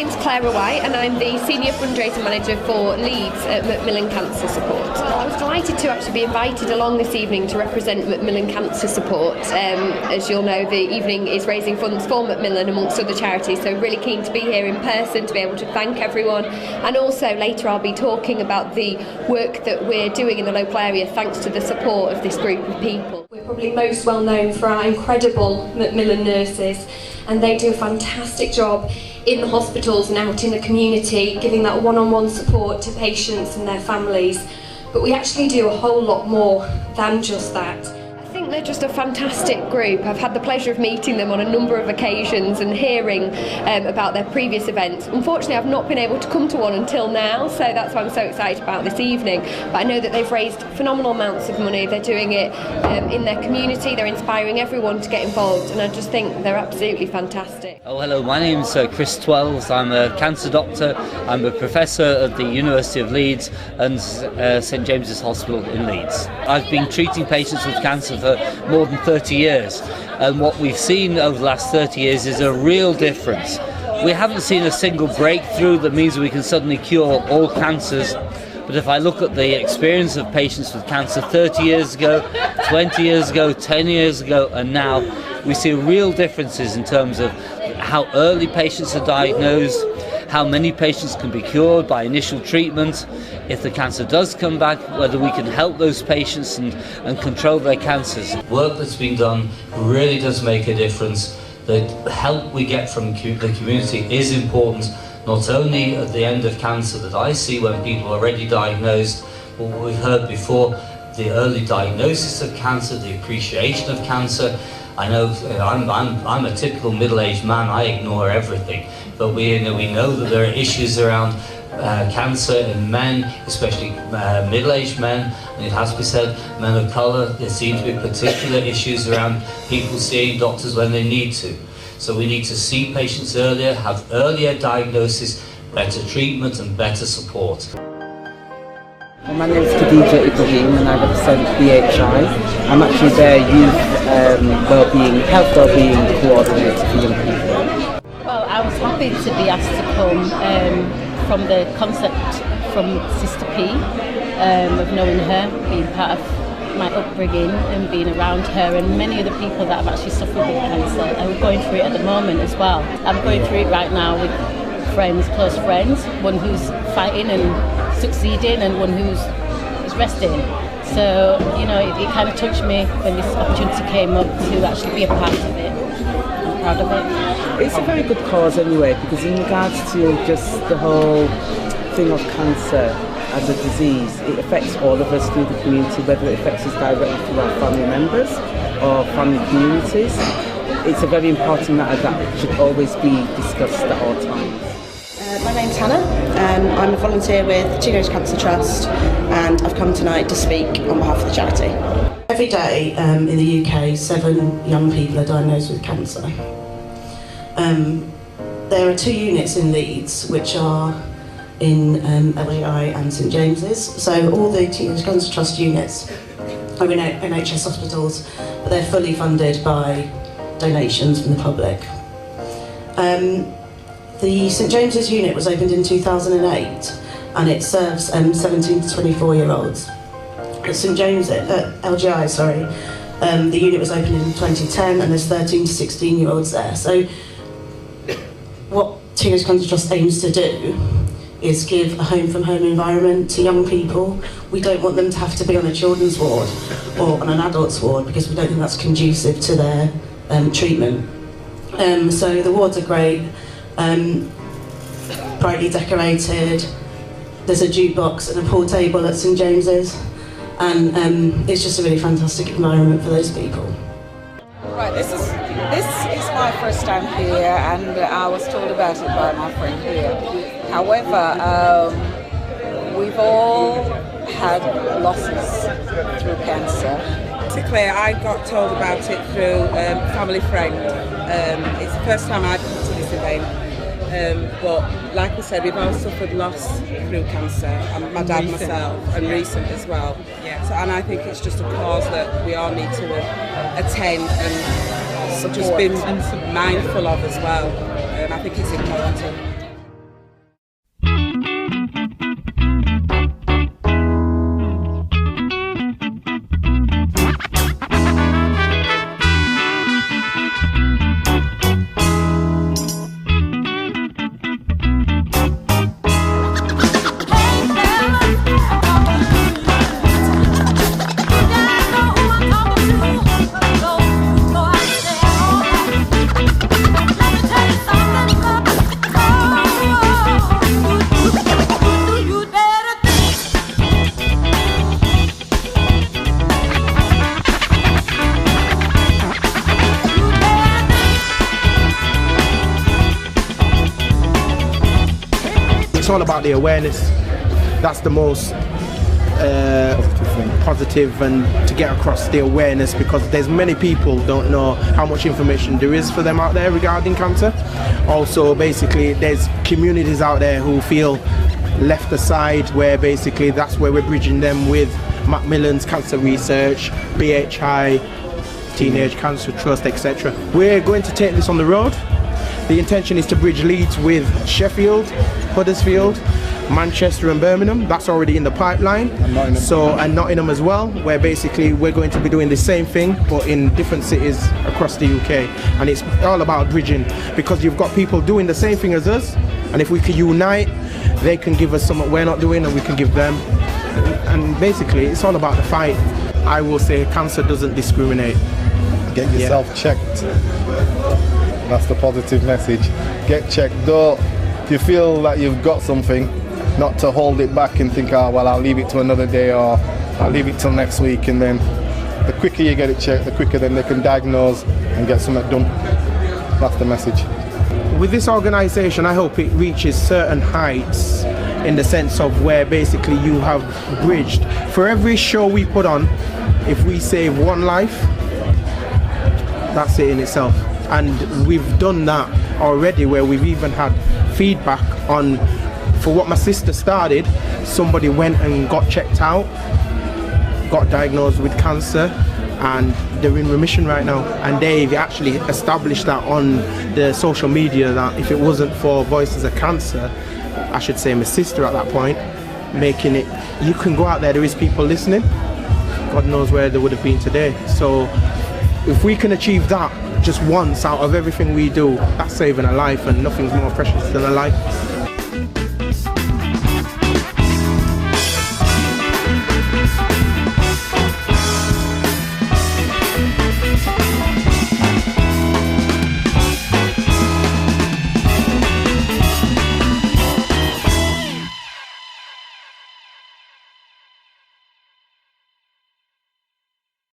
name's Clara White and I'm the Senior Fundraising Manager for Leeds at Macmillan Cancer Support. I was delighted to actually be invited along this evening to represent Macmillan Cancer Support. As you'll know, the evening is raising funds for Macmillan amongst other charities, so really keen to be here in person to be able to thank everyone, and also later I'll be talking about the work that we're doing in the local area thanks to the support of this group of people. We're probably most well known for our incredible Macmillan nurses, and they do a fantastic job in the hospitals and out in the community, giving that one-on-one support to patients and their families. But we actually do a whole lot more than just that. I think they're just a fantastic group. I've had the pleasure of meeting them on a number of occasions and hearing about their previous events. Unfortunately, I've not been able to come to one until now, so that's why I'm so excited about this evening. But I know that they've raised phenomenal amounts of money. They're doing it in their community. They're inspiring everyone to get involved, and I just think they're absolutely fantastic. Oh, hello, my name's Chris Twells. I'm a cancer doctor. I'm a professor at the University of Leeds and St James's Hospital in Leeds. I've been treating patients with cancer for more than 30 years, and what we've seen over the last 30 years is a real difference. We haven't seen a single breakthrough that means we can suddenly cure all cancers, but if I look at the experience of patients with cancer 30 years ago, 20 years ago, 10 years ago and now, we see real differences in terms of how early patients are diagnosed, how many patients can be cured by initial treatment, if the cancer does come back, whether we can help those patients and control their cancers. Work that's been done really does make a difference. The help we get from the community is important, not only at the end of cancer that I see when people are already diagnosed, but what we've heard before, the early diagnosis of cancer, the appreciation of cancer. I know I'm a typical middle-aged man, I ignore everything, but we know that there are issues around cancer in men, especially middle-aged men, and it has to be said, men of colour, there seem to be particular issues around people seeing doctors when they need to. So we need to see patients earlier, have earlier diagnosis, better treatment and better support. Well, my name is Khadija Ibrahim and I represent BHI. I'm actually their youth health wellbeing coordinator for young people. Well, I was happy to be asked to come from the concept from Sister P, of knowing her, being part of my upbringing and being around her, and many other people that have actually suffered with cancer and we're going through it at the moment as well. I'm going through it right now with friends, close friends, one who's fighting and succeeding and one who's resting. So, you know, it kind of touched me when this opportunity came up to actually be a part of it. I'm proud of it. It's a very good cause anyway, because in regards to just the whole thing of cancer as a disease, it affects all of us through the community, whether it affects us directly through our family members or family communities. It's a very important matter that should always be discussed at all times. My name's Hannah, I'm a volunteer with Teenage Cancer Trust, and I've come tonight to speak on behalf of the charity. Every day in the UK, 7 young people are diagnosed with cancer. There are 2 units in Leeds which are in LGI and St James's, so all the Teenage Cancer Trust units are in NHS hospitals, but they're fully funded by donations from the public. The St James's unit was opened in 2008 and it serves 17 to 24-year-olds. At St James, at LGI, the unit was opened in 2010 and there's 13 to 16-year-olds there. So what Teenage Cancer Trust aims to do is give a home-from-home environment to young people. We don't want them to have to be on a children's ward or on an adult's ward because we don't think that's conducive to their treatment. So the wards are great. Brightly decorated, there's a jukebox and a pool table at St James's, and it's just a really fantastic environment for those people. Right, this is my first time here, and I was told about it by my friend here. However, we've all had losses through cancer. Basically, I got told about it through a family friend. It's the first time I've come to this event. But like I said, we've all suffered loss through cancer, and my dad, myself, and recent as well. Yeah. So, and I think it's just a cause that we all need to attend and just be mindful of as well. I think it's important. all about the awareness. That's the most positive, and to get across the awareness, because there's many people don't know how much information there is for them out there regarding cancer. Also, basically, there's communities out there who feel left aside, where basically that's where we're bridging them with Macmillan's Cancer Research, BHI, Teenage Cancer Trust, etc. We're going to take this on the road. The intention is to bridge Leeds with Sheffield, Huddersfield, Manchester and Birmingham. That's already in the pipeline. And Nottingham as well, where basically we're going to be doing the same thing but in different cities across the UK. And it's all about bridging, because you've got people doing the same thing as us, and if we can unite, they can give us something we're not doing and we can give them. And basically it's all about the fight. I will say cancer doesn't discriminate. Get yourself checked. That's the positive message. Get checked. Don't, if you feel that you've got something, not to hold it back and think, oh well, I'll leave it to another day, or I'll leave it till next week. And then the quicker you get it checked, the quicker then they can diagnose and get something done. That's the message. With this organisation, I hope it reaches certain heights in the sense of where basically you have bridged. For every show we put on, if we save one life, that's it in itself. And we've done that already, where we've even had feedback on, for what my sister started, somebody went and got checked out, got diagnosed with cancer, and they're in remission right now. And they've actually established that on the social media, that if it wasn't for Voices of Cancer, I should say my sister at that point, making it, you can go out there is people listening. God knows where they would have been today. So if we can achieve that just once out of everything we do, that's saving a life, and nothing's more precious than a life.